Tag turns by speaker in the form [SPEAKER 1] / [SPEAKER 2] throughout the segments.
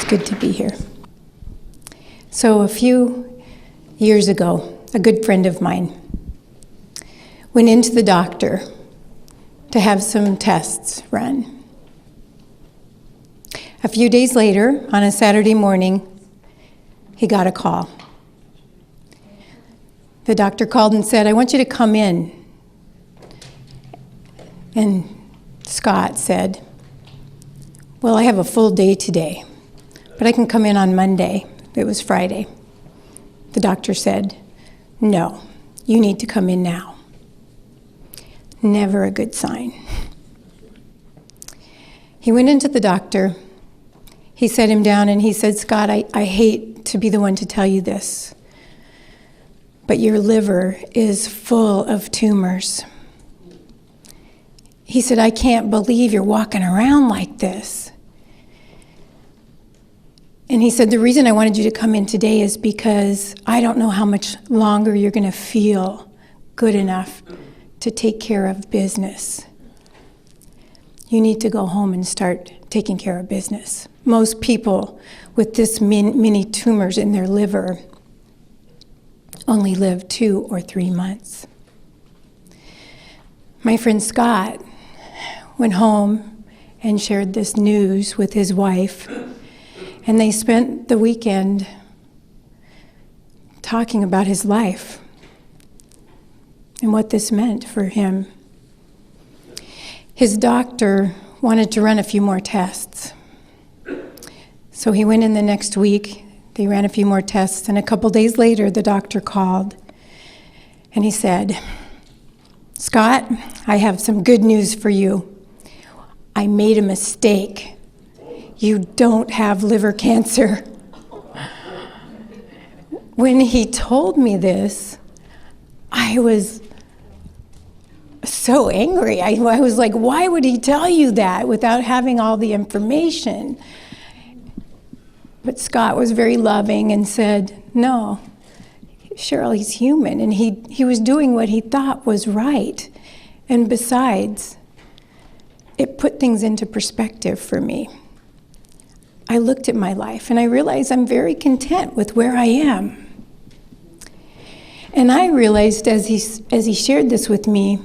[SPEAKER 1] good to be here. So a few years ago, a good friend of mine went into the doctor to have some tests run. A few days later, on a Saturday morning, he got a call. The doctor called and said, "I want you to come in." And Scott said, "Well, I have a full day today, but I can come in on Monday." It was Friday. The doctor said, "No, you need to come in now." Never a good sign. He went into the doctor. He sat him down and he said, "Scott, I hate to be the one to tell you this, but your liver is full of tumors." He said, "I can't believe you're walking around like this." And he said, "The reason I wanted you to come in today is because I don't know how much longer you're going to feel good enough to take care of business. You need to go home and start taking care of business." Most people with this many tumors in their liver only live 2 or 3 months. My friend Scott went home and shared this news with his wife, and they spent the weekend talking about his life and what this meant for him. His doctor wanted to run a few more tests. So he went in the next week, they ran a few more tests, and a couple days later the doctor called and he said, "Scott, I have some good news for you. I made a mistake. You don't have liver cancer." When he told me this, I was so angry. I was like, why would he tell you that without having all the information? But Scott was very loving and said, "No, Cheryl, he's human, and he was doing what he thought was right. And besides, it put things into perspective for me. I looked at my life and I realized I'm very content with where I am." And I realized as he shared this with me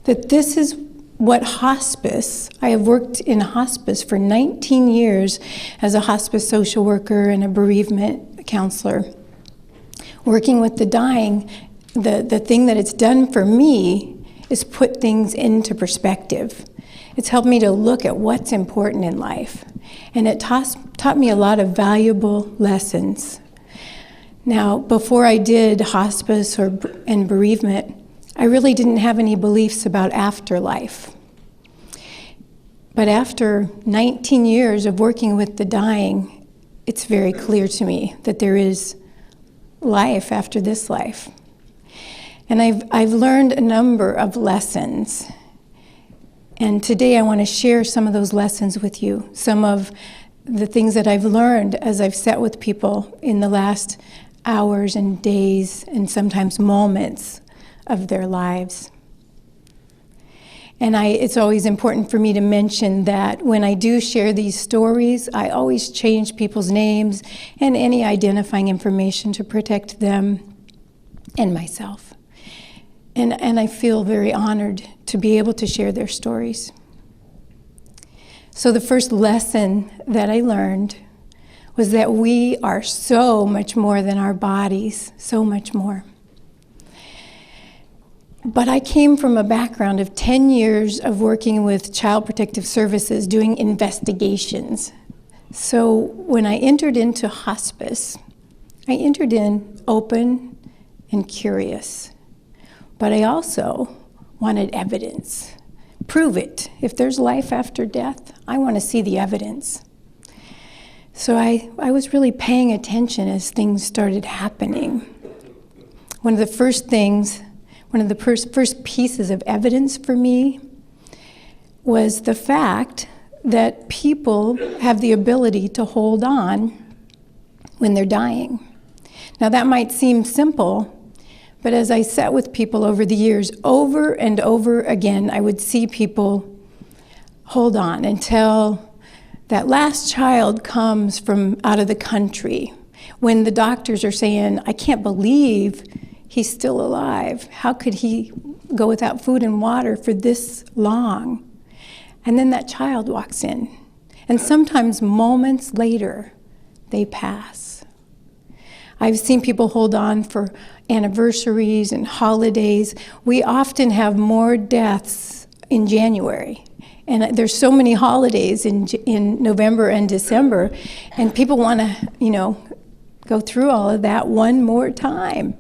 [SPEAKER 1] that this is what hospice, I have worked in hospice for 19 years as a hospice social worker and a bereavement counselor. Working with the dying, the thing that it's done for me is put things into perspective. It's helped me to look at what's important in life. And it taught me a lot of valuable lessons. Now, before I did hospice and bereavement, I really didn't have any beliefs about afterlife. But after 19 years of working with the dying, it's very clear to me that there is life after this life. And I've learned a number of lessons. And today I want to share some of those lessons with you, some of the things that I've learned as I've sat with people in the last hours and days and sometimes moments of their lives. And it's always important for me to mention that when I do share these stories, I always change people's names and any identifying information to protect them and myself. And I feel very honored to be able to share their stories. So the first lesson that I learned was that we are so much more than our bodies, so much more. But I came from a background of 10 years of working with Child Protective Services, doing investigations. So when I entered into hospice, I entered in open and curious. But I also wanted evidence. Prove it. If there's life after death, I want to see the evidence. So I was really paying attention as things started happening. One of the first pieces of evidence for me was the fact that people have the ability to hold on when they're dying. Now that might seem simple, but as I sat with people over the years, over and over again, I would see people hold on until That last child comes from out of the country when the doctors are saying, I can't believe he's still alive. How could he go without food and water for this long? And then that child walks in. And sometimes moments later, they pass. I've seen people hold on for anniversaries and holidays. We often have more deaths in January. And there's so many holidays in November and December, and people want to, go through all of that one more time.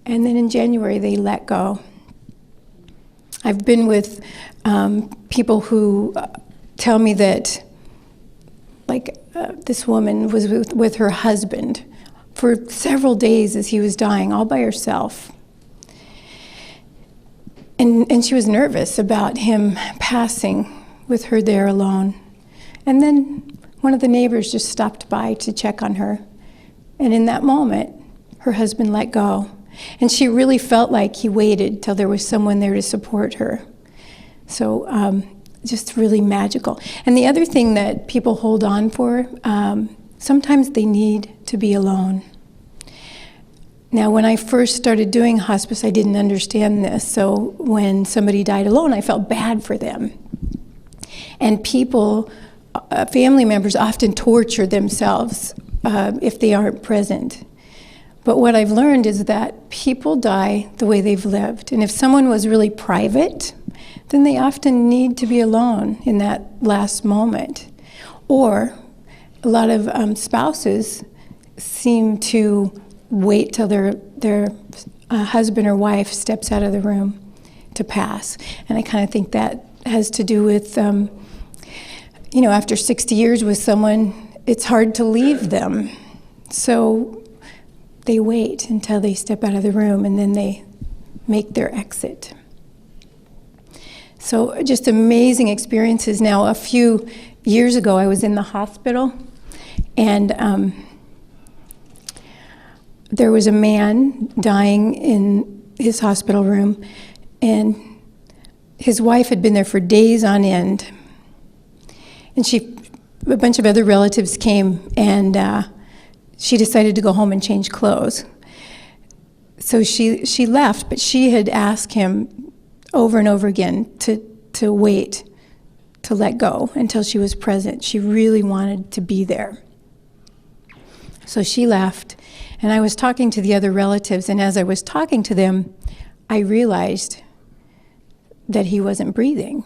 [SPEAKER 1] And then in January, they let go. I've been with people who tell me that, this woman was with her husband for several days as he was dying, all by herself. And she was nervous about him passing with her there alone. And then one of the neighbors just stopped by to check on her. And in that moment, her husband let go. And she really felt like he waited till there was someone there to support her. So just really magical. And the other thing that people hold on for, sometimes they need to be alone. Now, when I first started doing hospice, I didn't understand this. So when somebody died alone, I felt bad for them. And people, family members often torture themselves if they aren't present. But what I've learned is that people die the way they've lived. And if someone was really private, then they often need to be alone in that last moment. Or a lot of spouses seem to wait till their husband or wife steps out of the room to pass. And I kind of think that has to do with, after 60 years with someone, it's hard to leave them. So they wait until they step out of the room, and then they make their exit. So just amazing experiences. Now, a few years ago, I was in the hospital, and there was a man dying in his hospital room, and his wife had been there for days on end. And a bunch of other relatives came, and she decided to go home and change clothes. So she left, but she had asked him over and over again to wait, to let go until she was present. She really wanted to be there. So she left, and I was talking to the other relatives, and as I was talking to them, I realized that he wasn't breathing.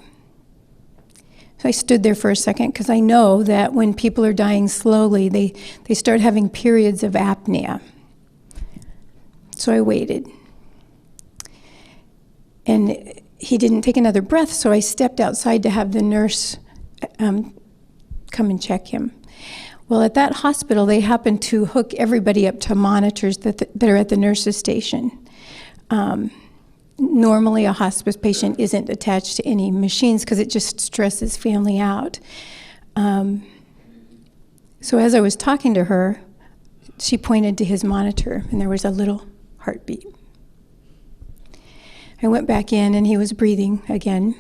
[SPEAKER 1] So I stood there for a second, because I know that when people are dying slowly, they start having periods of apnea. So I waited. And he didn't take another breath, so I stepped outside to have the nurse come and check him. Well, at that hospital, they happened to hook everybody up to monitors that are at the nurse's station. Normally, a hospice patient isn't attached to any machines because it just stresses family out. So as I was talking to her, she pointed to his monitor, and there was a little heartbeat. I went back in, and he was breathing again.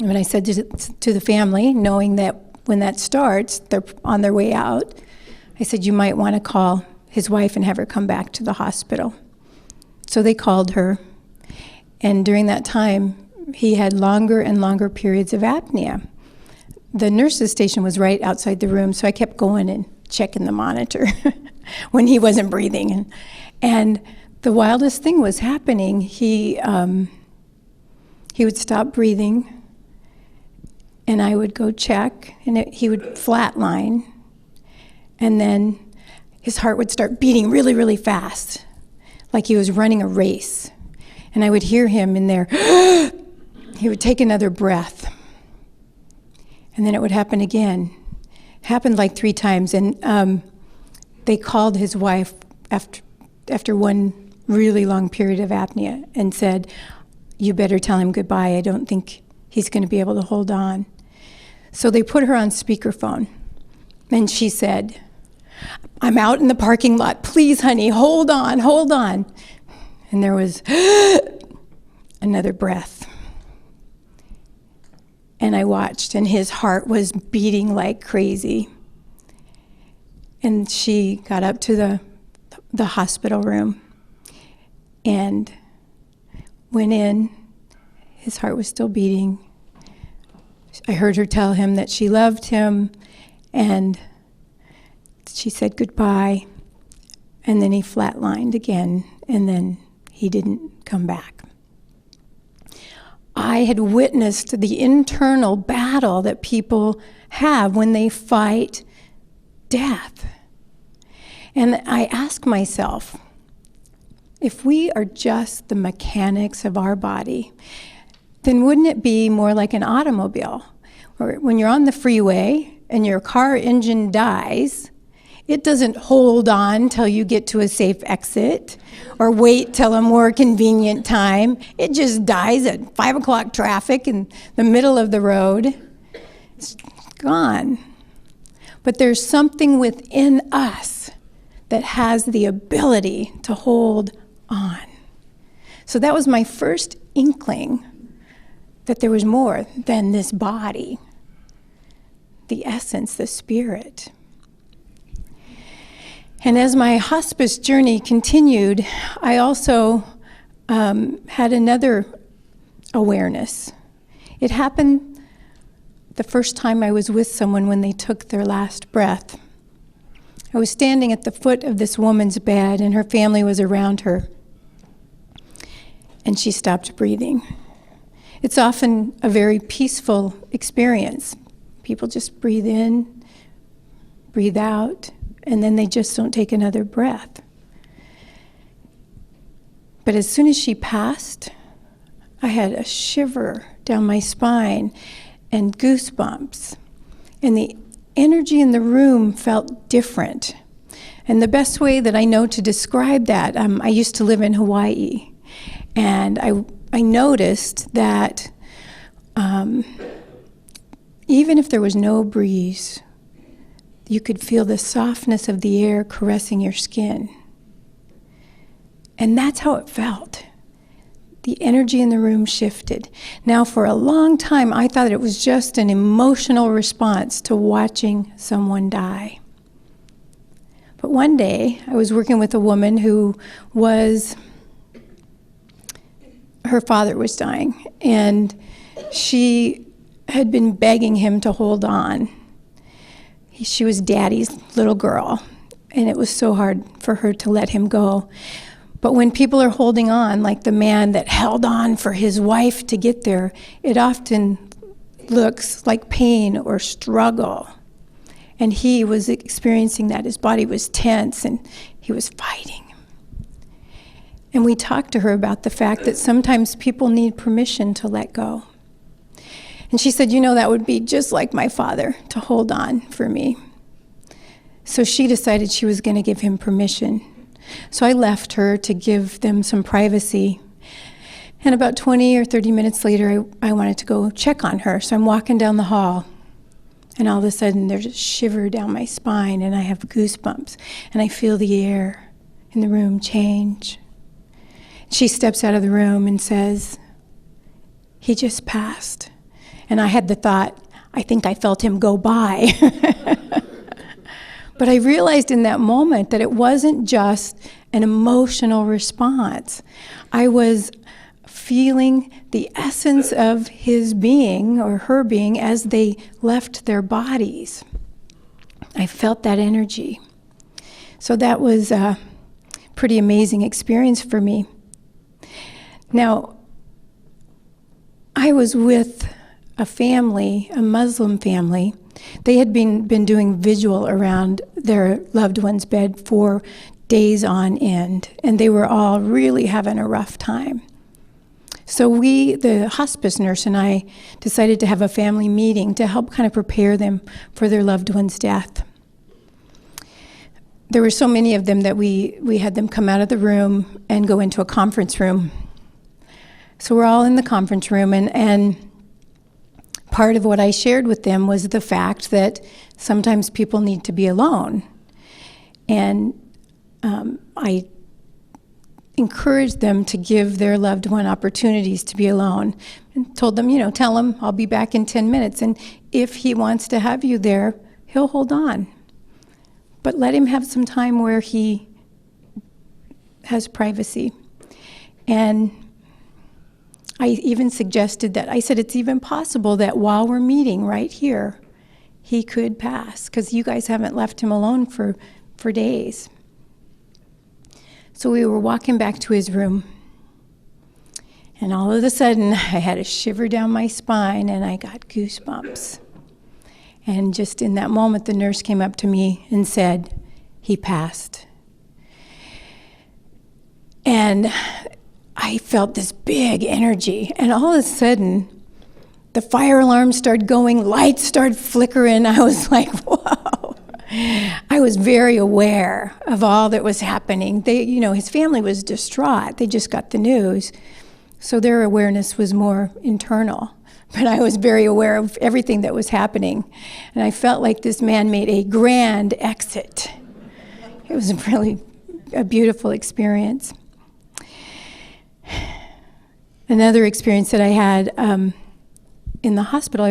[SPEAKER 1] And when I said to the family, knowing that when that starts, they're on their way out, I said, you might want to call his wife and have her come back to the hospital. So they called her, and during that time, he had longer and longer periods of apnea. The nurse's station was right outside the room, so I kept going and checking the monitor when he wasn't breathing. And the wildest thing was happening. He would stop breathing, and I would go check, and he would flatline, and then his heart would start beating really, really fast, like he was running a race. And I would hear him in there. He would take another breath, and then it would happen again. Happened like 3 times, and they called his wife after one really long period of apnea and said, you better tell him goodbye. I don't think he's going to be able to hold on. So they put her on speakerphone, and she said, I'm out in the parking lot. Please, honey, hold on, hold on. And there was another breath. And I watched, and his heart was beating like crazy. And she got up to the hospital room and went in. His heart was still beating. I heard her tell him that she loved him, and she said goodbye. And then he flatlined again, and then he didn't come back. I had witnessed the internal battle that people have when they fight death. And I ask myself, if we are just the mechanics of our body, then wouldn't it be more like an automobile? Or when you're on the freeway and your car engine dies, it doesn't hold on till you get to a safe exit or wait till a more convenient time. It just dies at 5 o'clock traffic in the middle of the road. It's gone. But there's something within us that has the ability to hold on. So that was my first inkling that there was more than this body, the essence, the spirit. And as my hospice journey continued, I also had another awareness. It happened the first time I was with someone when they took their last breath. I was standing at the foot of this woman's bed, and her family was around her, and she stopped breathing. It's often a very peaceful experience. People just breathe in, breathe out, and then they just don't take another breath. But as soon as she passed, I had a shiver down my spine and goosebumps. And the energy in the room felt different. And the best way that I know to describe that, I used to live in Hawaii. And I noticed that even if there was no breeze, you could feel the softness of the air caressing your skin. And that's how it felt. The energy in the room shifted. Now, for a long time, I thought it was just an emotional response to watching someone die. But one day, I was working with a woman who her father was dying, and she had been begging him to hold on. She was Daddy's little girl, and it was so hard for her to let him go. But when people are holding on, like the man that held on for his wife to get there, it often looks like pain or struggle. And he was experiencing that. His body was tense, and he was fighting. And we talked to her about the fact that sometimes people need permission to let go. And she said, that would be just like my father to hold on for me. So she decided she was going to give him permission. So I left her to give them some privacy. And about 20 or 30 minutes later, I wanted to go check on her. So I'm walking down the hall, and all of a sudden there's a shiver down my spine, and I have goosebumps, and I feel the air in the room change. She steps out of the room and says, "He just passed." And I had the thought, I think I felt him go by. But I realized in that moment that it wasn't just an emotional response. I was feeling the essence of his being or her being as they left their bodies. I felt that energy. So that was a pretty amazing experience for me. Now, I was with a family, a Muslim family. They had been doing vigil around their loved one's bed for days on end, and they were all really having a rough time. So the hospice nurse and I decided to have a family meeting to help kind of prepare them for their loved one's death. There were so many of them that we had them come out of the room and go into a conference room. So we're all in the conference room, and part of what I shared with them was the fact that sometimes people need to be alone. And I encouraged them to give their loved one opportunities to be alone, and told them, tell him I'll be back in 10 minutes. And if he wants to have you there, he'll hold on. But let him have some time where he has privacy. And I even suggested that, I said, it's even possible that while we're meeting right here, he could pass, because you guys haven't left him alone for days. So we were walking back to his room, and all of a sudden, I had a shiver down my spine, and I got goosebumps. And just in that moment, the nurse came up to me and said, he passed. And I felt this big energy, and all of a sudden, the fire alarm started going, lights started flickering. I was like, whoa. I was very aware of all that was happening. His family was distraught. They just got the news. So their awareness was more internal. But I was very aware of everything that was happening. And I felt like this man made a grand exit. It was really a beautiful experience. Another experience that I had in the hospital,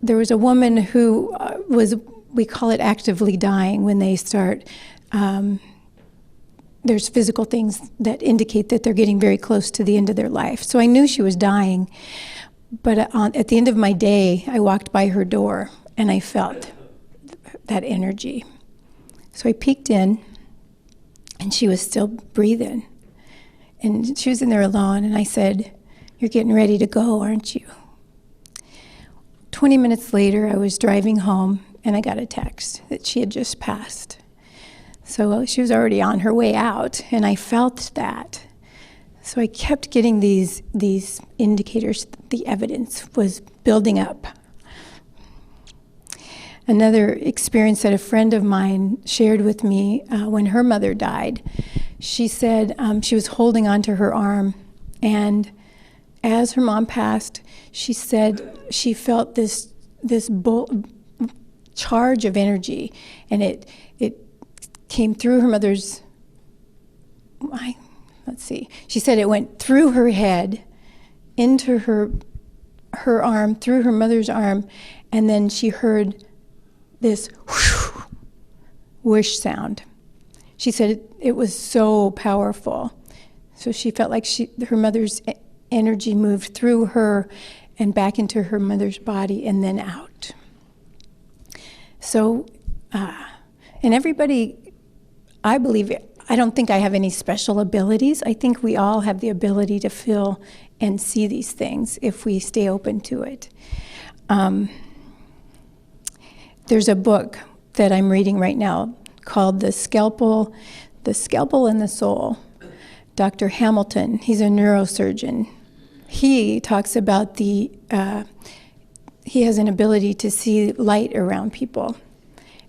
[SPEAKER 1] there was a woman who we call it actively dying when they start, there's physical things that indicate that they're getting very close to the end of their life. So I knew she was dying, but at the end of my day, I walked by her door and I felt that energy. So I peeked in, and she was still breathing. And she was in there alone, and I said, "You're getting ready to go, aren't you?" 20 minutes later, I was driving home, and I got a text that she had just passed. So she was already on her way out, and I felt that. So I kept getting these indicators that the evidence was building up. Another experience that a friend of mine shared with me when her mother died, she said she was holding onto her arm, and as her mom passed, she said she felt this charge of energy, and it came through her mother's, she said it went through her head, into her arm, through her mother's arm, and then she heard this whoosh sound. She said it was so powerful. So she felt like her mother's energy moved through her and back into her mother's body and then out. So, and everybody, I don't think I have any special abilities. I think we all have the ability to feel and see these things if we stay open to it. There's a book that I'm reading right now called The Scalpel and the Soul. Dr. Hamilton, he's a neurosurgeon. He talks about he has an ability to see light around people.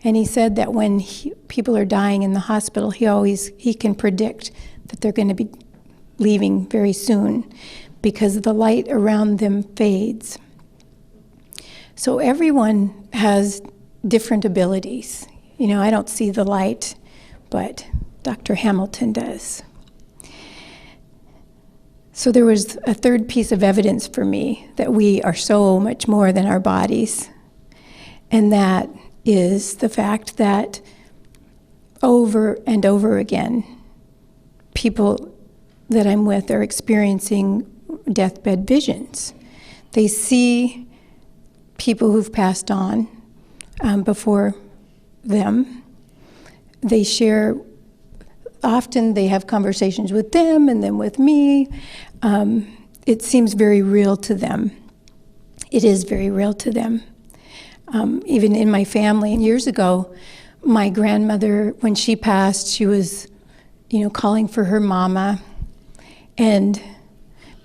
[SPEAKER 1] And he said that when people are dying in the hospital, he can predict that they're going to be leaving very soon because the light around them fades. So everyone has different abilities. I don't see the light, but Dr. Hamilton does. So there was a third piece of evidence for me that we are so much more than our bodies, and that is the fact that over and over again, people that I'm with are experiencing deathbed visions. They see people who've passed on before them. They share, often they have conversations with them and then with me. It seems very real to them. It is very real to them. Even in my family, years ago, my grandmother, when she passed, she was, calling for her mama. And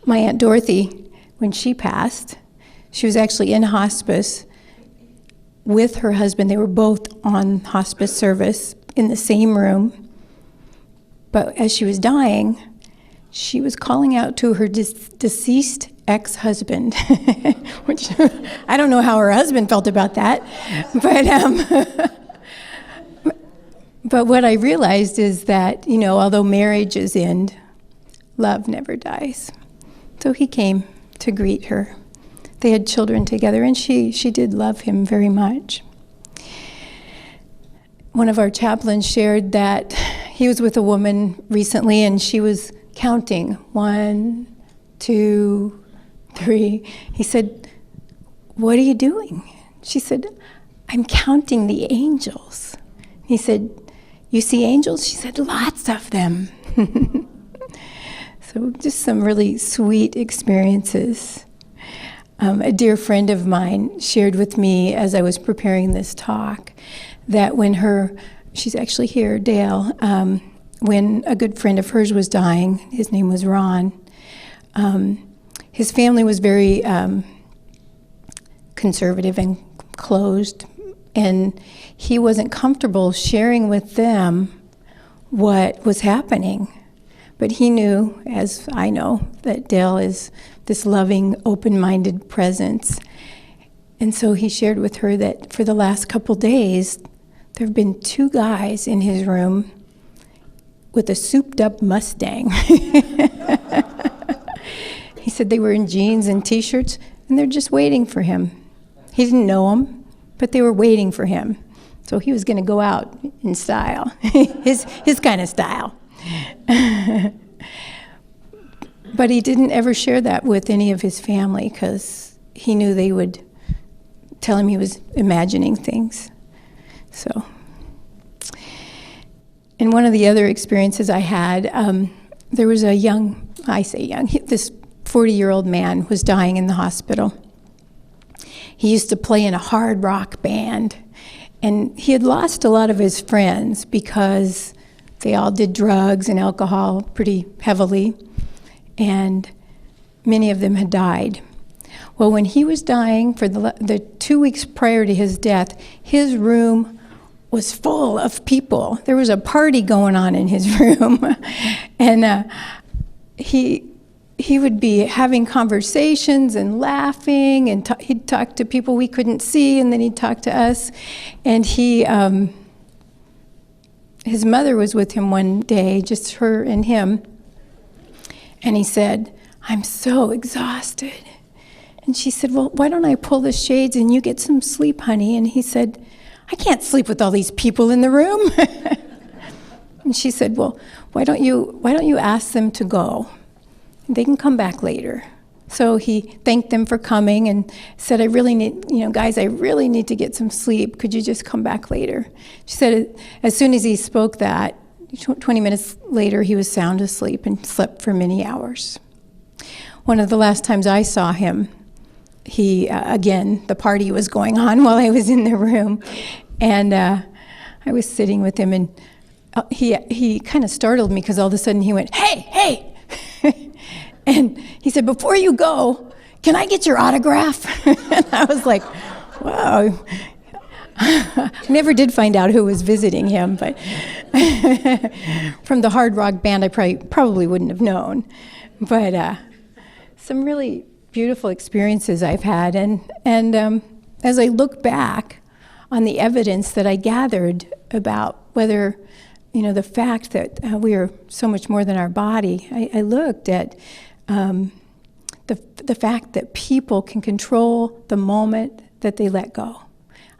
[SPEAKER 1] my Aunt Dorothy, when she passed, she was actually in hospice with her husband. They were both on hospice service in the same room. But as she was dying, she was calling out to her deceased ex-husband, which I don't know how her husband felt about that, But what I realized is that, although marriages end, love never dies. So he came to greet her. They had children together, and she did love him very much. One of our chaplains shared that he was with a woman recently, and she was counting 1, 2, 3. He said, "What are you doing?" She said, "I'm counting the angels." He said, "You see angels?" She said, "Lots of them." So just some really sweet experiences. A dear friend of mine shared with me as I was preparing this talk that she's actually here, Dale, when a good friend of hers was dying, his name was Ron, his family was very conservative and closed, and he wasn't comfortable sharing with them what was happening. But he knew, as I know, that Dale is this loving, open-minded presence. And so he shared with her that for the last couple days, there have been 2 guys in his room with a souped-up Mustang. He said they were in jeans and T-shirts, and they're just waiting for him. He didn't know them, but they were waiting for him. So he was going to go out in style, his kind of style. But he didn't ever share that with any of his family because he knew they would tell him he was imagining things. So, and one of the other experiences I had, there was this 40-year-old man was dying in the hospital. He used to play in a hard rock band, and he had lost a lot of his friends because they all did drugs and alcohol pretty heavily, and many of them had died. Well, when he was dying, for the 2 weeks prior to his death, his room was full of people. There was a party going on in his room, and he would be having conversations and laughing, and he'd talk to people we couldn't see, and then he'd talk to us. And his mother was with him one day, just her and him, and he said, "I'm so exhausted." And she said, "Well, why don't I pull the shades and you get some sleep, honey?" And he said, "I can't sleep with all these people in the room." And she said, "Well, why don't you ask them to go? They can come back later." So he thanked them for coming and said, "I really need, guys, I really need to get some sleep. Could you just come back later?" She said as soon as he spoke that, 20 minutes later, he was sound asleep and slept for many hours. One of the last times I saw him, again, the party was going on while I was in the room, and I was sitting with him, and he kind of startled me because all of a sudden he went, "Hey, hey!" And he said, "Before you go, can I get your autograph?" And I was like, wow. I never did find out who was visiting him, but from the hard rock band, I probably wouldn't have known. But some really beautiful experiences I've had. And as I look back on the evidence that I gathered about whether, the fact that we are so much more than our body, I looked at the fact that people can control the moment that they let go.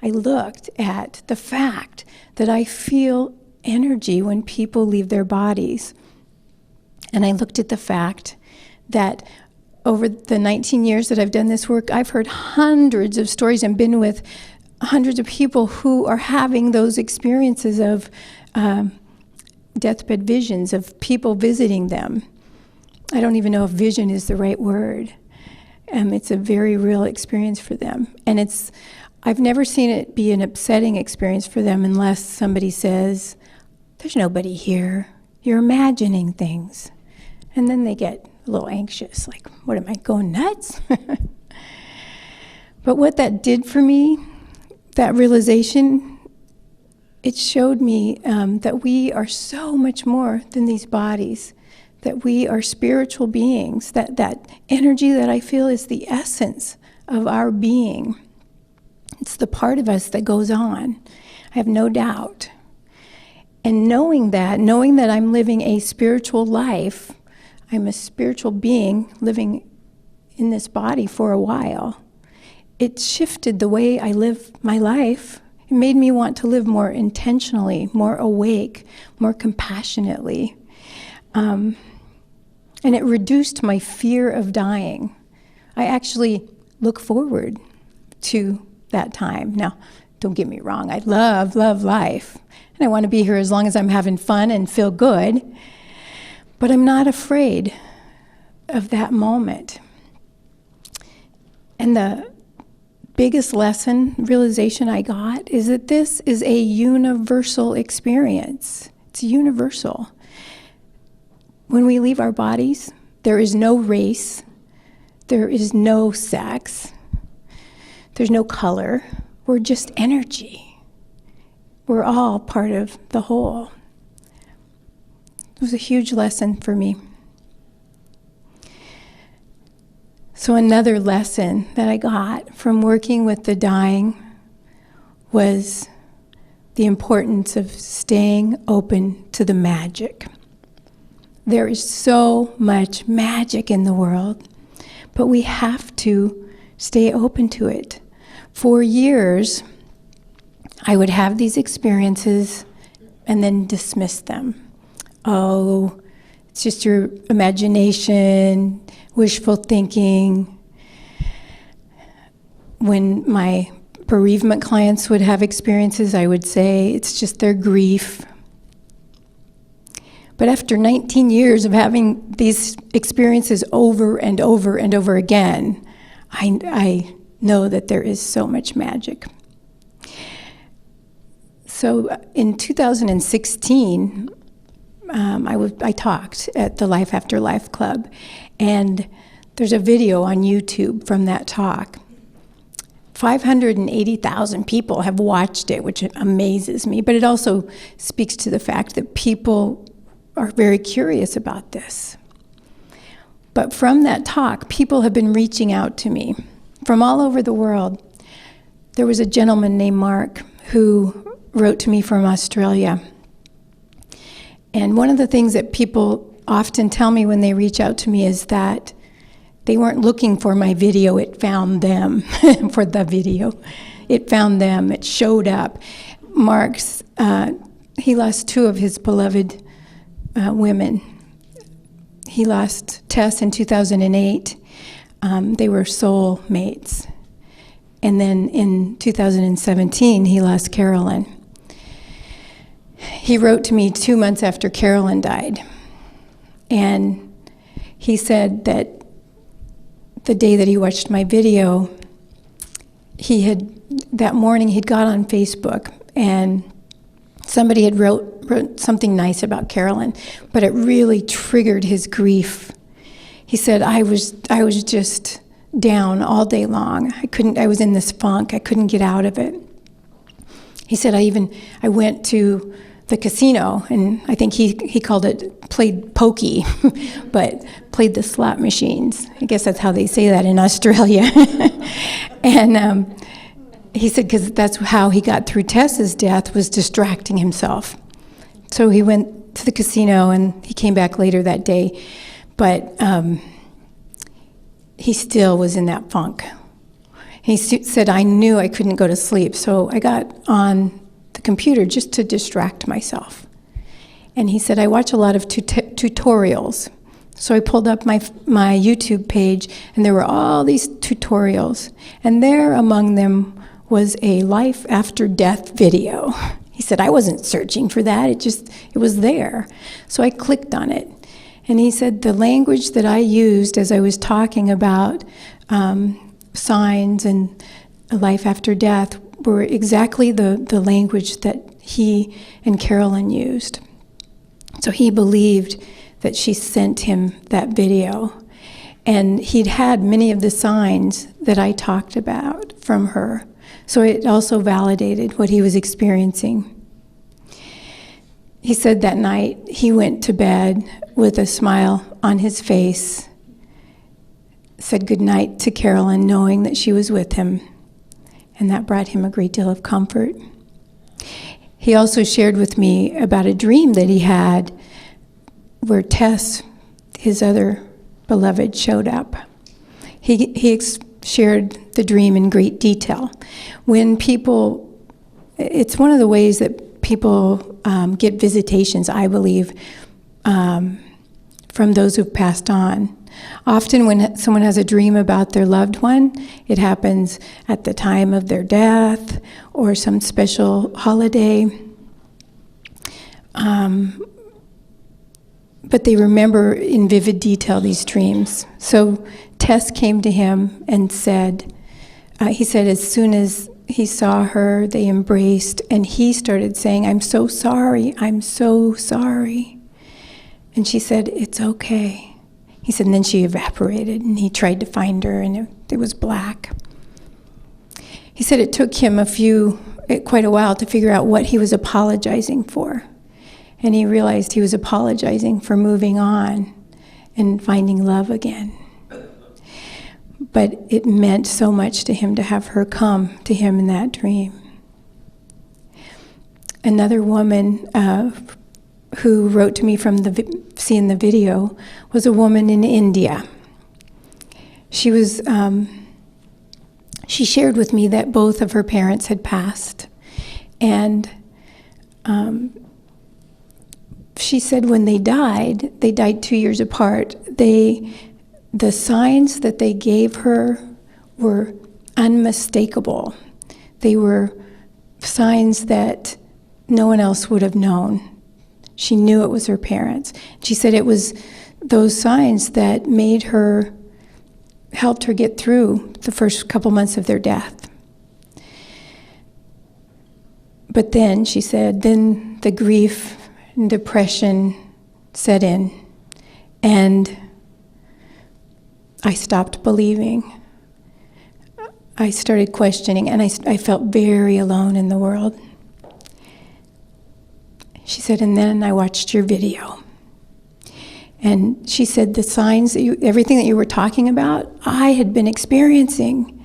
[SPEAKER 1] I looked at the fact that I feel energy when people leave their bodies. And I looked at the fact that over the 19 years that I've done this work, I've heard hundreds of stories and been with hundreds of people who are having those experiences of deathbed visions, of people visiting them. I don't even know if vision is the right word. It's a very real experience for them. And I've never seen it be an upsetting experience for them unless somebody says, "There's nobody here. You're imagining things." And then they get a little anxious, like, what, am I going nuts? But what that did for me, that realization, it showed me that we are so much more than these bodies, that we are spiritual beings, that energy that I feel is the essence of our being. It's the part of us that goes on. I have no doubt. And knowing that I'm living a spiritual life, I'm a spiritual being living in this body for a while, it shifted the way I live my life. It made me want to live more intentionally, more awake, more compassionately. And it reduced my fear of dying. I actually look forward to that time. Now, don't get me wrong, I love life. And I want to be here as long as I'm having fun and feel good. But I'm not afraid of that moment. And the biggest realization I got is that this is a universal experience. It's universal. When we leave our bodies, there is no race, there is no sex, there's no color. We're just energy. We're all part of the whole. It was a huge lesson for me. So another lesson that I got from working with the dying was the importance of staying open to the magic. There is so much magic in the world, but we have to stay open to it. For years, I would have these experiences and then dismiss them. Oh, it's just your imagination, wishful thinking. When my bereavement clients would have experiences, I would say it's just their grief. But after 19 years of having these experiences over and over and over again, I know that there is so much magic. So in 2016, I talked at the Life After Life Club, and there's a video on YouTube from that talk. 580,000 people have watched it, which amazes me, but it also speaks to the fact that people are very curious about this. But from that talk, people have been reaching out to me from all over the world. There was a gentleman named Mark who wrote to me from Australia. And one of the things that people often tell me when they reach out to me is that they weren't looking for my video, it found them for the video. It found them, it showed up. Mark's, he lost two of his beloved women. He lost Tess in 2008. They were soul mates. And then in 2017, he lost Carolyn. He wrote to me 2 months after Carolyn died. And he said that the day that he watched my video, that morning he'd got on Facebook and somebody had wrote something nice about Carolyn, but it really triggered his grief. He said, I was just down all day long. I was in this funk. I couldn't get out of it. He said, I went to the casino, and I think he called it, played pokey, but played the slot machines. I guess that's how they say that in Australia. And he said, because that's how he got through Tess's death, was distracting himself. So he went to the casino, and he came back later that day, but he still was in that funk. He said, I knew I couldn't go to sleep, so I got on the computer just to distract myself. And he said, I watch a lot of tutorials. So I pulled up my YouTube page, and there were all these tutorials. And there among them was a life after death video. He said, I wasn't searching for that, it was there. So I clicked on it. And he said, the language that I used as I was talking about signs and a life after death were exactly the language that he and Carolyn used. So he believed that she sent him that video. And he'd had many of the signs that I talked about from her. So it also validated what he was experiencing. He said that night he went to bed with a smile on his face, said goodnight to Carolyn, knowing that she was with him, and that brought him a great deal of comfort. He also shared with me about a dream that he had where Tess, his other beloved, showed up. He shared the dream in great detail. When people, it's one of the ways that people get visitations, I believe, from those who've passed on. Often when someone has a dream about their loved one, it happens at the time of their death or some special holiday. But they remember in vivid detail these dreams. So Tess came to him and said, he said as soon as he saw her, they embraced, and he started saying, "I'm so sorry, I'm so sorry." And she said, "It's okay." He said, and then she evaporated, and he tried to find her, and it was black. He said it took him quite a while to figure out what he was apologizing for. And he realized he was apologizing for moving on and finding love again. But it meant so much to him to have her come to him in that dream. Another woman who wrote to me from seeing the video was a woman in India. She shared with me that both of her parents had passed, and she said when they died 2 years apart. The signs that they gave her were unmistakable. They were signs that no one else would have known. She knew it was her parents. She said it was those signs that helped her get through the first couple months of their death. But then, she said, then the grief and depression set in, and I stopped believing. I started questioning, and I felt very alone in the world. She said, and then I watched your video. And she said, the signs, everything that you were talking about, I had been experiencing.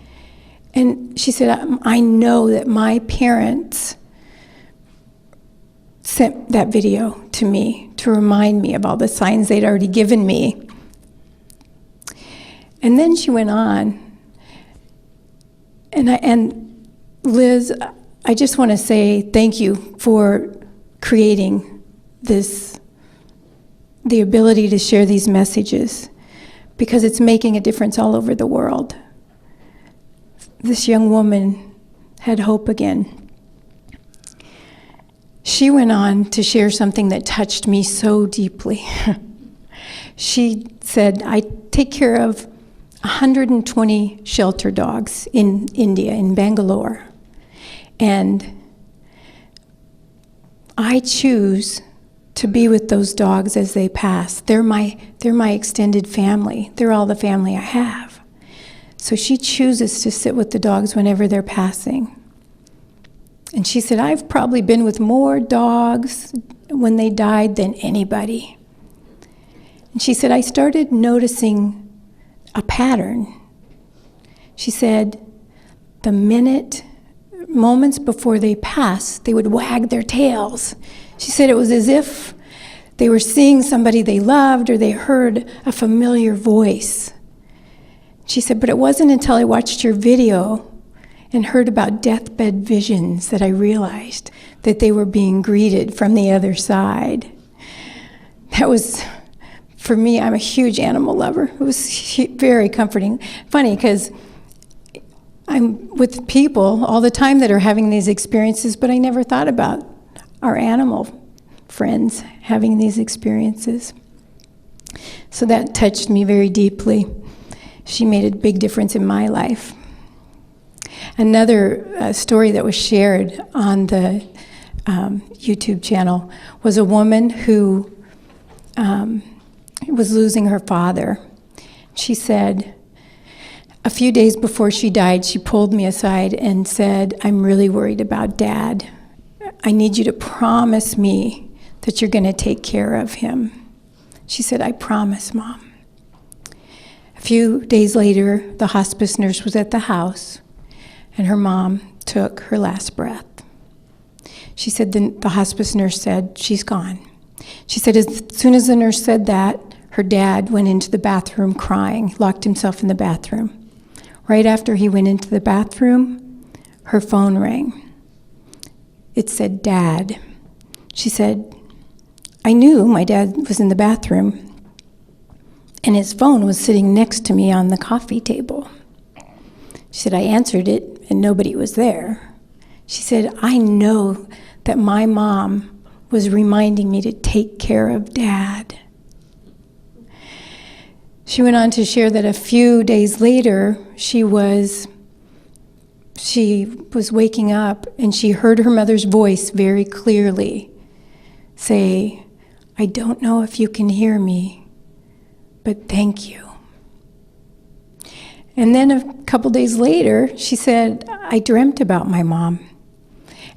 [SPEAKER 1] And she said, I know that my parents sent that video to me to remind me of all the signs they'd already given me. And then she went on, and Liz, I just want to say thank you for creating the ability to share these messages, because it's making a difference all over the world. This young woman had hope again. She went on to share something that touched me so deeply. She said, I take care of 120 shelter dogs in India, in Bangalore. And I choose to be with those dogs as they pass. They're my extended family. They're all the family I have. So she chooses to sit with the dogs whenever they're passing. And she said, I've probably been with more dogs when they died than anybody. And she said, I started noticing a pattern. She said, moments before they passed, they would wag their tails. She said it was as if they were seeing somebody they loved, or they heard a familiar voice. She said, but it wasn't until I watched your video and heard about deathbed visions that I realized that they were being greeted from the other side. That was, for me, I'm a huge animal lover. It was very comforting. Funny, because I'm with people all the time that are having these experiences, but I never thought about our animal friends having these experiences. So that touched me very deeply. She made a big difference in my life. Another story that was shared on the YouTube channel was a woman who was losing her father. She said, a few days before she died, she pulled me aside and said, I'm really worried about Dad. I need you to promise me that you're going to take care of him. She said, I promise, Mom. A few days later, the hospice nurse was at the house, and her mom took her last breath. She said the hospice nurse said, she's gone. She said as soon as the nurse said that, her dad went into the bathroom crying, locked himself in the bathroom. Right after he went into the bathroom, her phone rang. It said, Dad. She said, I knew my dad was in the bathroom, and his phone was sitting next to me on the coffee table. She said, I answered it, and nobody was there. She said, I know that my mom was reminding me to take care of Dad. She went on to share that a few days later, she was waking up, and she heard her mother's voice very clearly say, I don't know if you can hear me, but thank you. And then a couple days later, she said, I dreamt about my mom.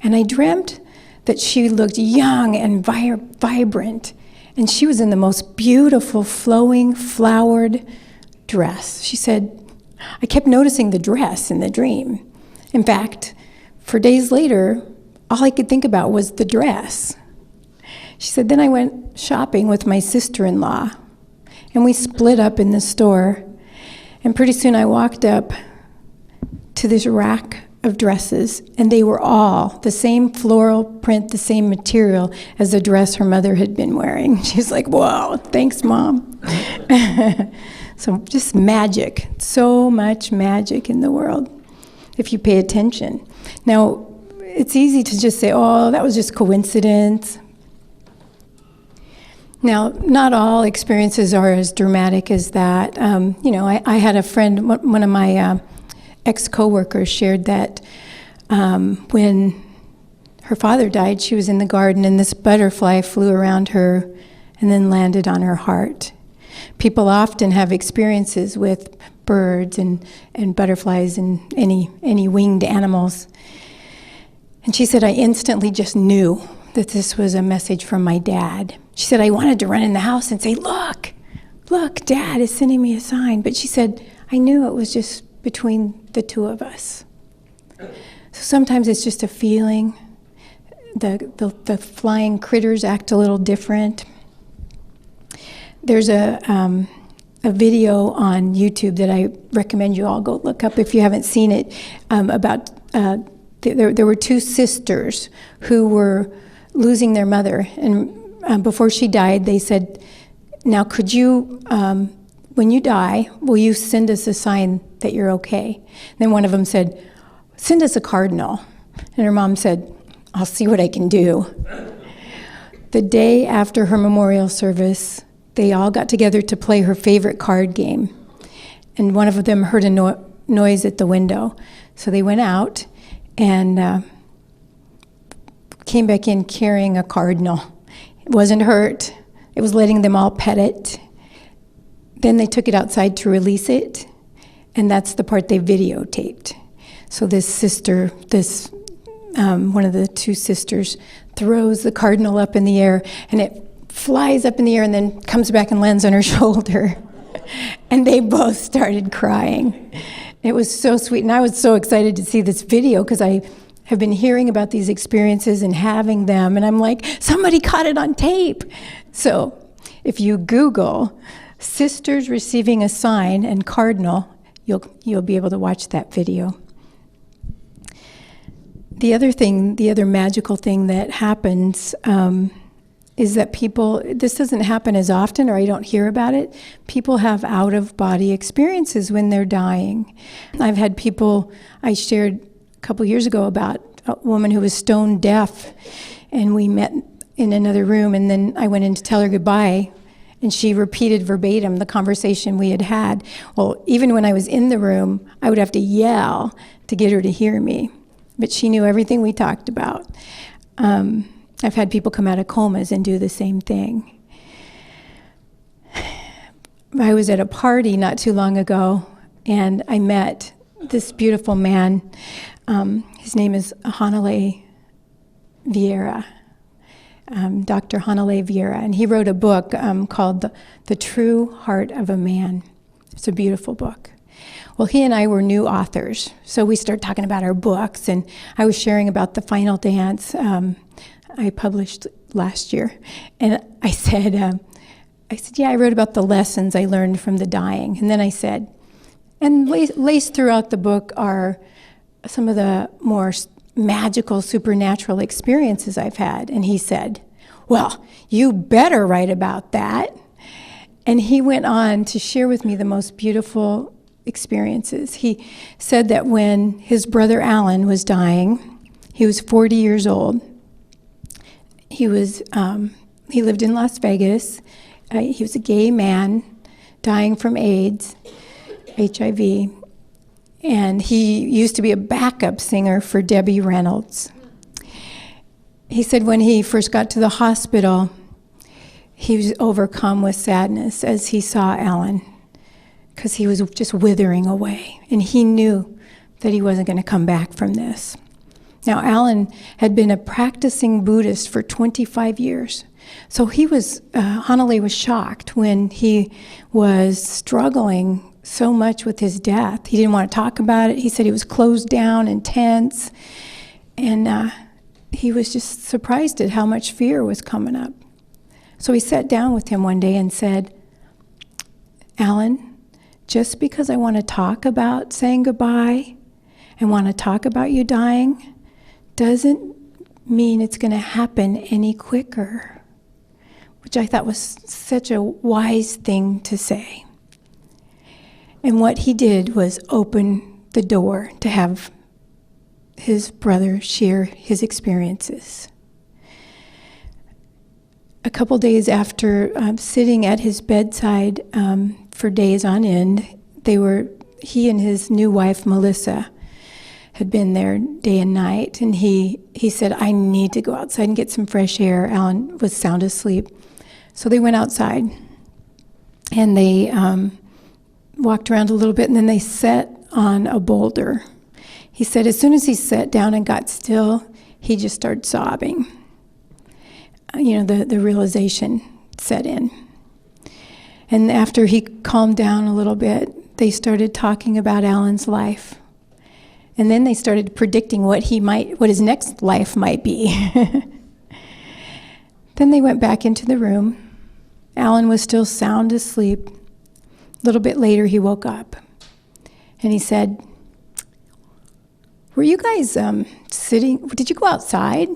[SPEAKER 1] And I dreamt that she looked young and vibrant. And she was in the most beautiful, flowing, flowered dress. She said, I kept noticing the dress in the dream. In fact, for days later, all I could think about was the dress. She said, then I went shopping with my sister-in-law, and we split up in the store. And pretty soon I walked up to this rack of dresses, and they were all the same floral print, the same material as the dress her mother had been wearing. She's like, whoa, thanks, Mom. So just magic, so much magic in the world, if you pay attention. Now, it's easy to just say, oh, that was just coincidence. Now, not all experiences are as dramatic as that. I had a friend, one of my ex-coworkers shared that when her father died, she was in the garden, and this butterfly flew around her and then landed on her heart. People often have experiences with birds and butterflies and any winged animals. And she said, I instantly just knew that this was a message from my dad. She said, I wanted to run in the house and say, look, Dad is sending me a sign. But she said, I knew it was just between the two of us. So sometimes it's just a feeling. The flying critters act a little different. There's a video on YouTube that I recommend you all go look up if you haven't seen it, about there were two sisters who were losing their mother, and before she died, they said, now could you, when you die, will you send us a sign that you're okay? And then one of them said, send us a cardinal. And her mom said, I'll see what I can do. The day after her memorial service, they all got together to play her favorite card game. And one of them heard a noise at the window. So they went out and came back in carrying a cardinal. It wasn't hurt. It was letting them all pet it. Then they took it outside to release it, and that's the part they videotaped. So this sister, one of the two sisters, throws the cardinal up in the air, and it flies up in the air and then comes back and lands on her shoulder. And they both started crying. It was so sweet, and I was so excited to see this video because I have been hearing about these experiences and having them, and I'm like, somebody caught it on tape. So if you Google sisters receiving a sign and cardinal, you'll be able to watch that video. The other magical thing that happens is that people, this doesn't happen as often, or I don't hear about it, people have out-of-body experiences when they're dying. I've had people, I shared a couple years ago about a woman who was stone deaf, and we met in another room, and then I went in to tell her goodbye, and she repeated verbatim the conversation we had had. Well, even when I was in the room, I would have to yell to get her to hear me, but she knew everything we talked about. I've had people come out of comas and do the same thing. I was at a party not too long ago, and I met this beautiful man. His name is Hanalei Vieira, Dr. Hanalei Vieira, and he wrote a book called The True Heart of a Man. It's a beautiful book. Well, he and I were new authors, so we started talking about our books, and I was sharing about The Final Dance I published last year. And I said, yeah, I wrote about the lessons I learned from the dying. And then I said, and laced throughout the book are some of the more magical, supernatural experiences I've had. And he said, well, you better write about that. And he went on to share with me the most beautiful experiences. He said that when his brother Alan was dying, he was 40 years old. He lived in Las Vegas. He was a gay man dying from AIDS, HIV, and he used to be a backup singer for Debbie Reynolds. He said when he first got to the hospital, he was overcome with sadness as he saw Alan, because he was just withering away, and he knew that he wasn't going to come back from this. Now, Alan had been a practicing Buddhist for 25 years, so Hanalei was shocked when he was struggling so much with his death. He didn't want to talk about it. He said he was closed down and tense, and he was just surprised at how much fear was coming up. So he sat down with him one day and said, Alan, just because I want to talk about saying goodbye and want to talk about you dying doesn't mean it's going to happen any quicker, which I thought was such a wise thing to say. And what he did was open the door to have his brother share his experiences. A couple days after sitting at his bedside for days on end, he and his new wife, Melissa, had been there day and night, and he said, I need to go outside and get some fresh air. Alan was sound asleep. So they went outside, and they walked around a little bit, and then they sat on a boulder. He said as soon as he sat down and got still, he just started sobbing. The realization set in. And after he calmed down a little bit, they started talking about Alan's life. And then they started predicting what his next life might be. Then they went back into the room. Alan was still sound asleep. A little bit later, he woke up. And he said, were you guys did you go outside?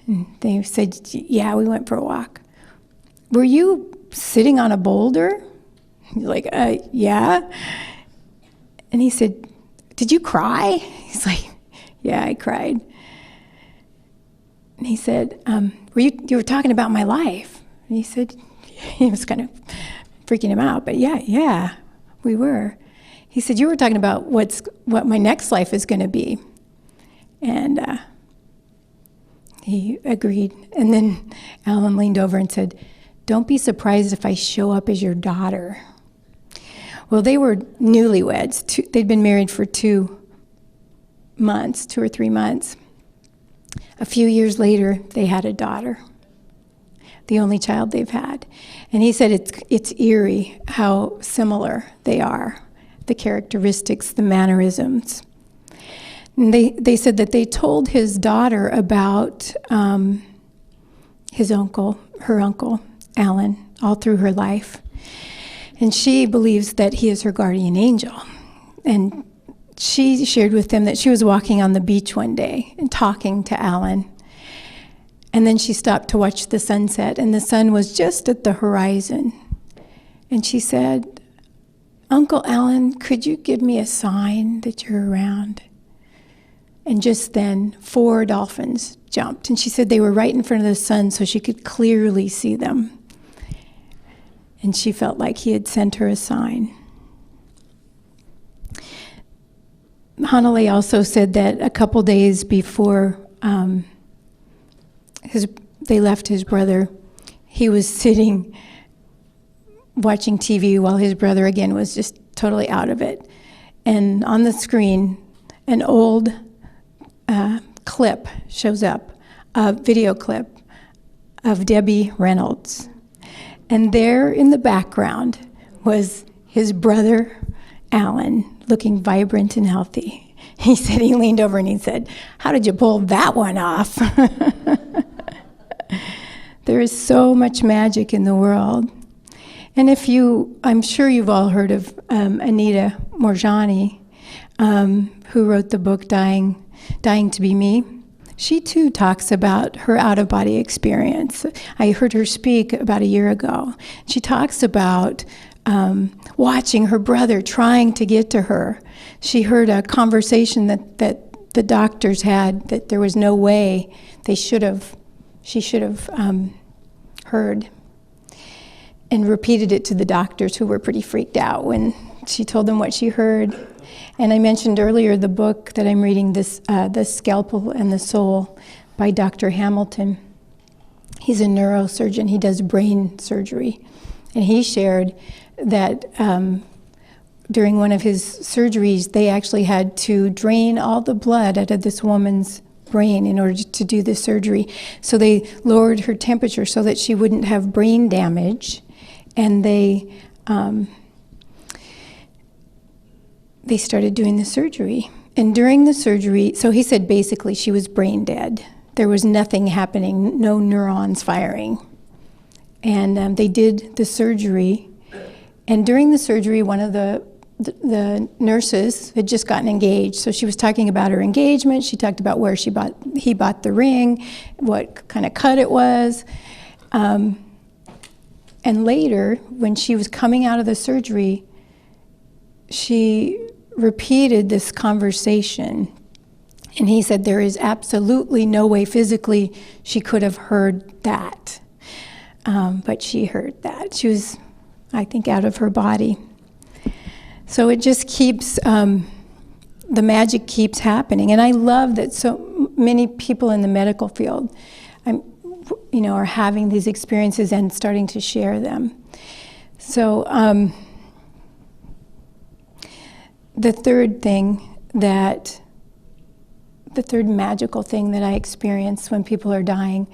[SPEAKER 1] And they said, yeah, we went for a walk. Were you sitting on a boulder? He's like, yeah. And he said, did you cry? He's like, yeah, I cried. And he said, you were talking about my life? And he said, he was kind of freaking him out, but yeah, we were. He said, you were talking about what my next life is going to be. And he agreed. And then Alan leaned over and said, don't be surprised if I show up as your daughter. Well, they were newlyweds. They'd been married for 2 or 3 months. A few years later, they had a daughter, the only child they've had. And he said it's eerie how similar they are, the characteristics, the mannerisms. And they said that they told his daughter about her uncle, Alan, all through her life. And she believes that he is her guardian angel. And she shared with them that she was walking on the beach one day and talking to Alan. And then she stopped to watch the sunset, and the sun was just at the horizon. And she said, Uncle Alan, could you give me a sign that you're around? And just then, 4 dolphins jumped. And she said they were right in front of the sun, so she could clearly see them. And she felt like he had sent her a sign. Hanalei also said that a couple days before they left his brother, he was sitting watching TV while his brother, again, was just totally out of it. And on the screen, an old clip shows up, a video clip of Debbie Reynolds. And there in the background was his brother Alan, looking vibrant and healthy. He said, he leaned over and he said, "How did you pull that one off?" There is so much magic in the world. And I'm sure you've all heard of Anita Moorjani, who wrote the book Dying to Be Me. She too talks about her out-of-body experience. I heard her speak about a year ago. She talks about watching her brother trying to get to her. She heard a conversation that the doctors had that there was no way she should have heard, and repeated it to the doctors, who were pretty freaked out when she told them what she heard. And I mentioned earlier the book that I'm reading, The Scalpel and the Soul by Dr. Hamilton. He's a neurosurgeon. He does brain surgery. And he shared that during one of his surgeries, they actually had to drain all the blood out of this woman's brain in order to do the surgery. So they lowered her temperature so that she wouldn't have brain damage. And they started doing the surgery. And during the surgery, so he said basically she was brain dead. There was nothing happening, no neurons firing. And they did the surgery. And during the surgery, one of the nurses had just gotten engaged. So she was talking about her engagement. She talked about where he bought the ring, what kind of cut it was. And later, when she was coming out of the surgery, she repeated this conversation. And he said there is absolutely no way physically she could have heard that. But she heard that. She was, I think, out of her body. So it just keeps, the magic keeps happening. And I love that so many people in the medical field are having these experiences and starting to share them. So the third magical thing that I experience when people are dying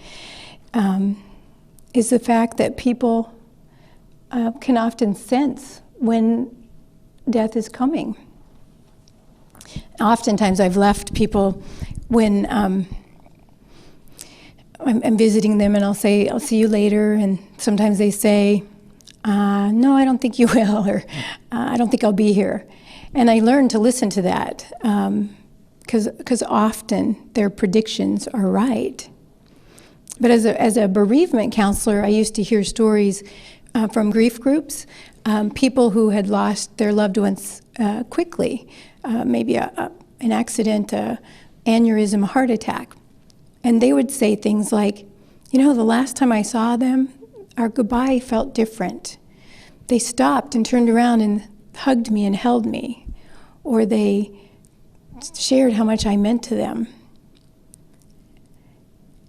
[SPEAKER 1] is the fact that people can often sense when death is coming. Oftentimes I've left people when I'm visiting them, and I'll say, "I'll see you later," and sometimes they say, "No, I don't think you will," or "I don't think I'll be here." And I learn to listen to that, because often their predictions are right. But as a bereavement counselor, I used to hear stories from grief groups, people who had lost their loved ones quickly, maybe an accident, aneurysm, a heart attack. And they would say things like, the last time I saw them, our goodbye felt different. They stopped and turned around and hugged me and held me. Or they shared how much I meant to them.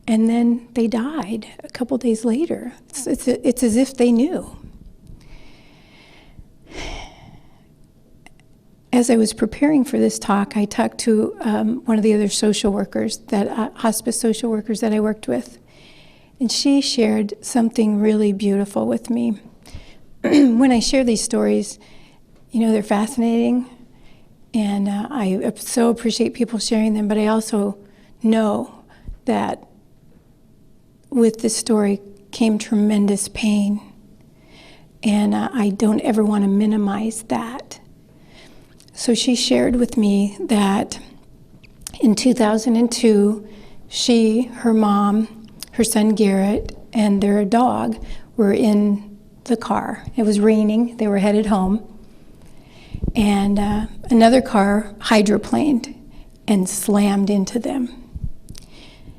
[SPEAKER 1] And then they died a couple days later. It's as if they knew. As I was preparing for this talk, I talked to one of the other social workers, hospice social workers that I worked with. And she shared something really beautiful with me. When I share these stories, they're fascinating. And I so appreciate people sharing them, but I also know that with this story came tremendous pain. And I don't ever want to minimize that. So she shared with me that in 2002, she, her mom, her son Garrett, and their dog were in the car. It was raining. They were headed home. And another car hydroplaned and slammed into them.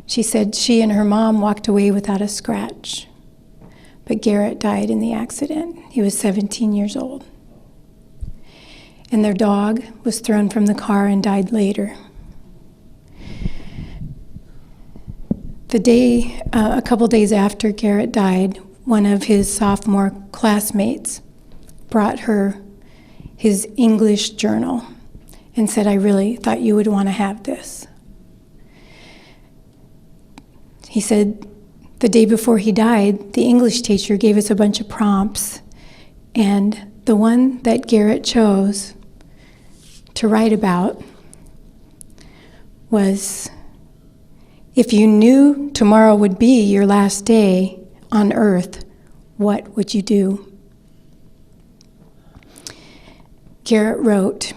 [SPEAKER 1] She said she and her mom walked away without a scratch. But Garrett died in the accident. He was 17 years old. And their dog was thrown from the car and died later. A couple days after Garrett died, one of his sophomore classmates brought her his English journal and said, "I really thought you would want to have this." He said, the day before he died, the English teacher gave us a bunch of prompts, and the one that Garrett chose to write about was, if you knew tomorrow would be your last day on earth, what would you do? Garrett wrote,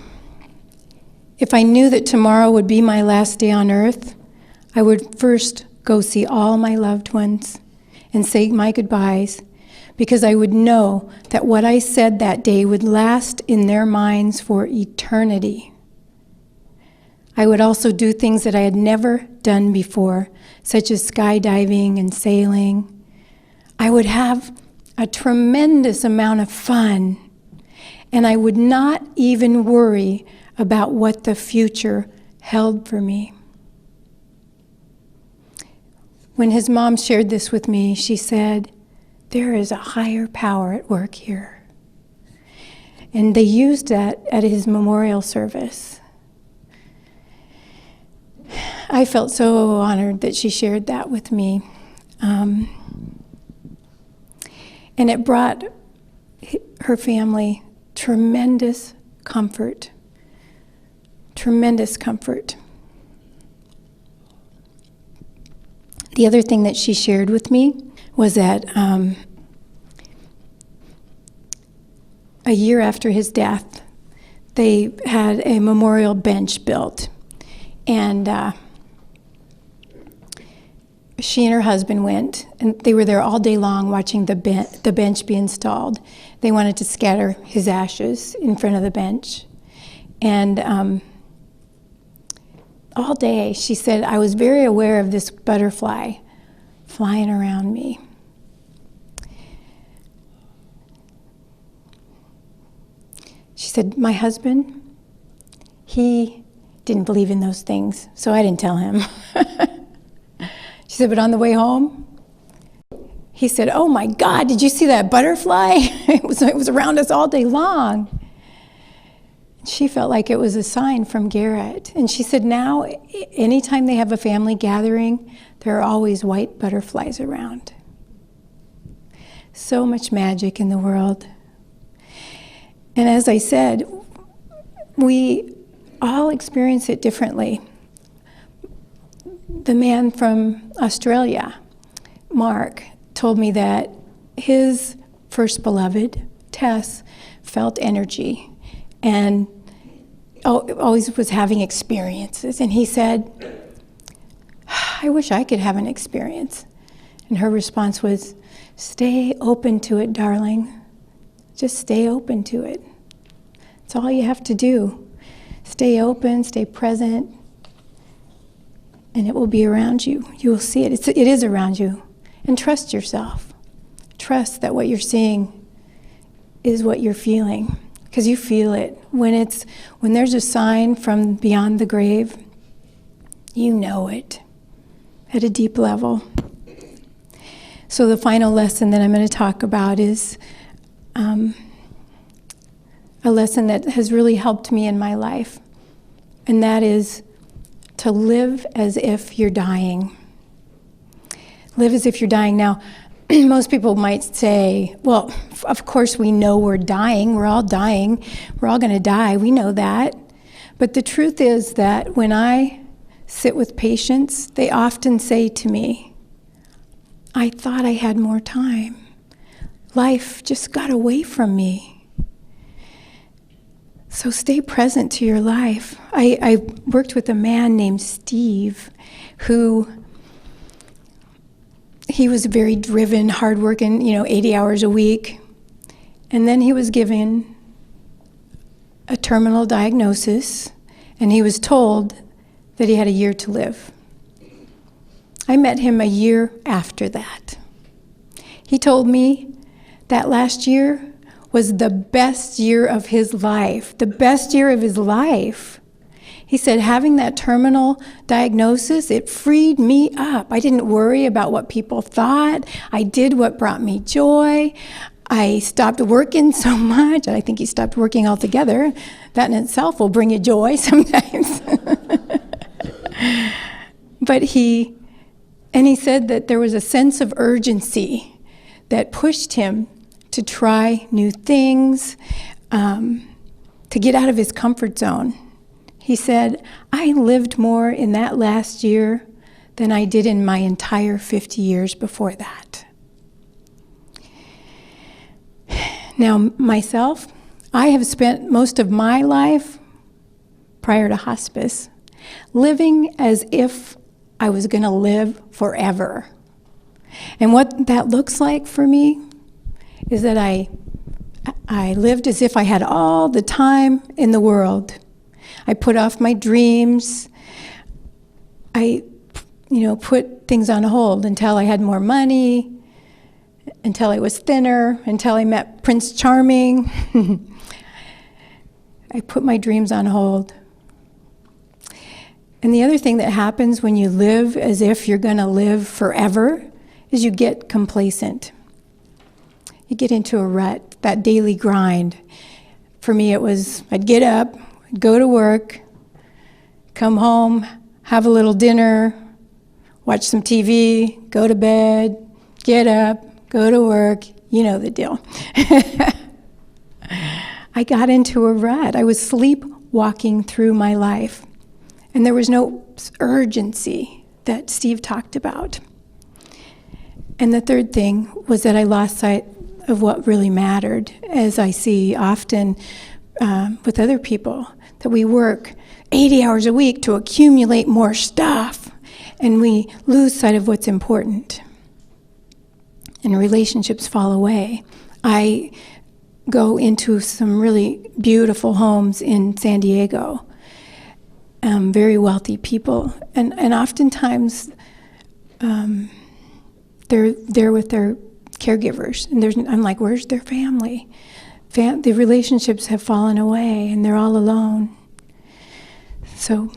[SPEAKER 1] if I knew that tomorrow would be my last day on earth, I would first go see all my loved ones and say my goodbyes, because I would know that what I said that day would last in their minds for eternity. I would also do things that I had never done before, such as skydiving and sailing. I would have a tremendous amount of fun, and I would not even worry about what the future held for me. When his mom shared this with me, she said, there is a higher power at work here. And they used that at his memorial service. I felt so honored that she shared that with me. And it brought her family tremendous comfort. Tremendous comfort. The other thing that she shared with me was that a year after his death, they had a memorial bench built. And she and her husband went, and they were there all day long watching the bench be installed. They wanted to scatter his ashes in front of the bench. And all day, she said, I was very aware of this butterfly flying around me. She said, my husband, he didn't believe in those things, so I didn't tell him. She said, but on the way home, he said, oh my God, did you see that butterfly? It was around us all day long. She felt like it was a sign from Garrett. And she said now, anytime they have a family gathering, there are always white butterflies around. So much magic in the world. And as I said, we all experience it differently. The man from Australia, Mark, told me that his first beloved, Tess, felt energy and always was having experiences. And he said, I wish I could have an experience. And her response was, stay open to it, darling. Just stay open to it. That's all you have to do. Stay open, stay present, and it will be around you. You will see it. It is around you. And trust yourself. Trust that what you're seeing is what you're feeling, because you feel it. When there's a sign from beyond the grave, you know it at a deep level. So the final lesson that I'm going to talk about is a lesson that has really helped me in my life, and that is to live as if you're dying. Live as if you're dying. Now, most people might say, well, of course we know we're dying. We're all dying. We're all going to die. We know that. But the truth is that when I sit with patients, they often say to me, I thought I had more time. Life just got away from me. So stay present to your life. I worked with a man named Steve who, he was very driven, hardworking, 80 hours a week. And then he was given a terminal diagnosis, and he was told that he had a year to live. I met him a year after that. He told me that last year was the best year of his life, the best year of his life. He said, having that terminal diagnosis, it freed me up. I didn't worry about what people thought. I did what brought me joy. I stopped working so much. I think he stopped working altogether. That in itself will bring you joy sometimes. But he said that there was a sense of urgency that pushed him to try new things, to get out of his comfort zone. He said, I lived more in that last year than I did in my entire 50 years before that. Now, myself, I have spent most of my life prior to hospice living as if I was going to live forever. And what that looks like for me is that I lived as if I had all the time in the world. I put off my dreams. I, put things on hold until I had more money, until I was thinner, until I met Prince Charming. I put my dreams on hold. And the other thing that happens when you live as if you're going to live forever is you get complacent. You get into a rut, that daily grind. For me, it was I'd get up, I'd go to work, come home, have a little dinner, watch some TV, go to bed, get up, go to work. You know the deal. I got into a rut. I was sleepwalking through my life. And there was no urgency that Steve talked about. And the third thing was that I lost sight of what really mattered, as I see often with other people, that we work 80 hours a week to accumulate more stuff, and we lose sight of what's important. And relationships fall away. I go into some really beautiful homes in San Diego, very wealthy people, and oftentimes they're there with their caregivers, and I'm like, where's their family? The relationships have fallen away, and they're all alone. So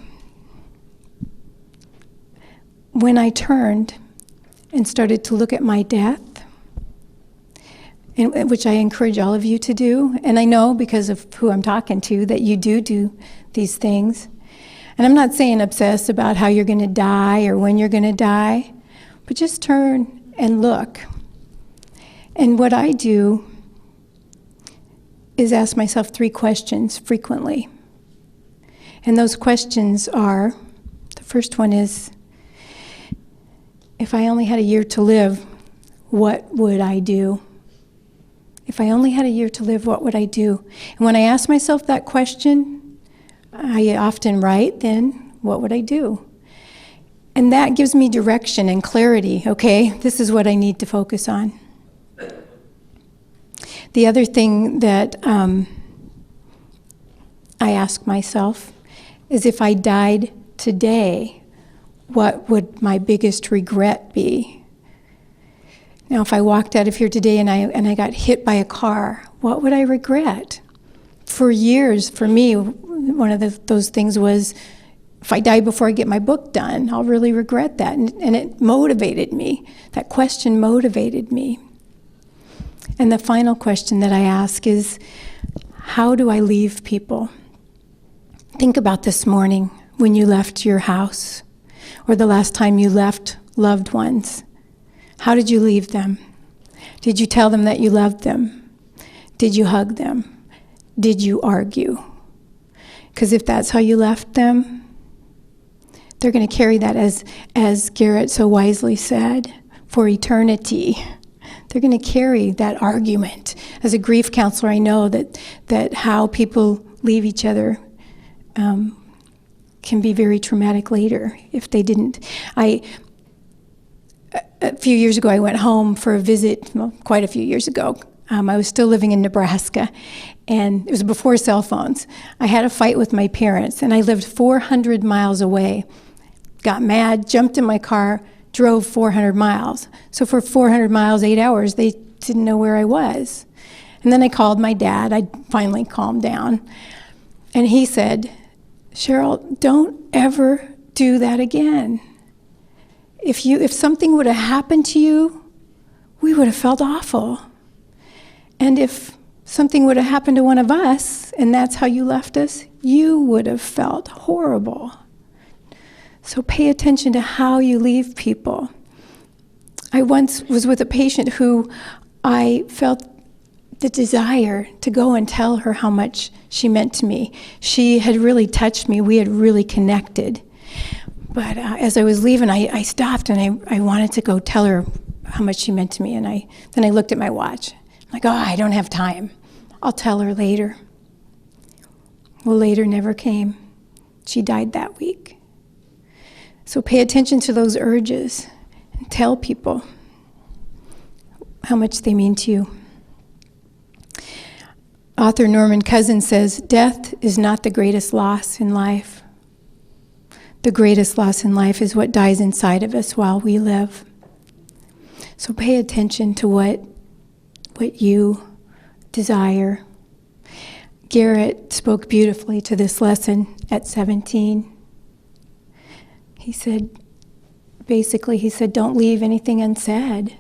[SPEAKER 1] when I turned and started to look at my death, and which I encourage all of you to do, and I know because of who I'm talking to that you do these things. And I'm not saying obsess about how you're going to die or when you're going to die, but just turn and look. And what I do is ask myself 3 questions frequently. And those questions are, the first one is, if I only had a year to live, what would I do? If I only had a year to live, what would I do? And when I ask myself that question, I often write, then, what would I do? And that gives me direction and clarity. Okay, this is what I need to focus on. The other thing that I ask myself is, if I died today, what would my biggest regret be? Now, if I walked out of here today and I got hit by a car, what would I regret? For years, for me, one of those things was, if I die before I get my book done, I'll really regret that. And it motivated me. That question motivated me. And the final question that I ask is, how do I leave people? Think about this morning when you left your house, or the last time you left loved ones. How did you leave them? Did you tell them that you loved them? Did you hug them? Did you argue? Because if that's how you left them, they're going to carry that, as Garrett so wisely said, for eternity. They're going to carry that argument. As a grief counselor, I know that how people leave each other can be very traumatic later if they didn't. A few years ago, I went home for a visit, quite a few years ago. I was still living in Nebraska, and it was before cell phones. I had a fight with my parents, and I lived 400 miles away. Got mad, jumped in my car, drove 400 miles. So for 400 miles, 8 hours, they didn't know where I was. And then I called my dad. I finally calmed down. And he said, Cheryl, don't ever do that again. If something would have happened to you, we would have felt awful. And if something would have happened to one of us, and that's how you left us, you would have felt horrible. So pay attention to how you leave people. I once was with a patient who I felt the desire to go and tell her how much she meant to me. She had really touched me. We had really connected. But as I was leaving, I stopped and I wanted to go tell her how much she meant to me. And then I looked at my watch. I'm like, oh, I don't have time. I'll tell her later. Well, later never came. She died that week. So pay attention to those urges and tell people how much they mean to you. Author Norman Cousins says, death is not the greatest loss in life. The greatest loss in life is what dies inside of us while we live. So pay attention to what you desire. Garrett spoke beautifully to this lesson at 17. He said, don't leave anything unsaid.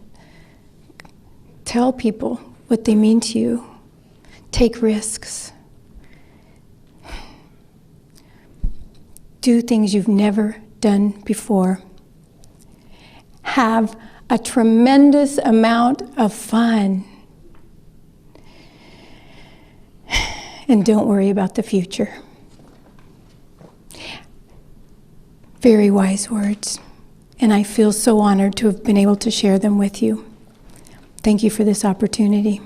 [SPEAKER 1] Tell people what they mean to you. Take risks. Do things you've never done before. Have a tremendous amount of fun. And don't worry about the future. Very wise words. And I feel so honored to have been able to share them with you. Thank you for this opportunity.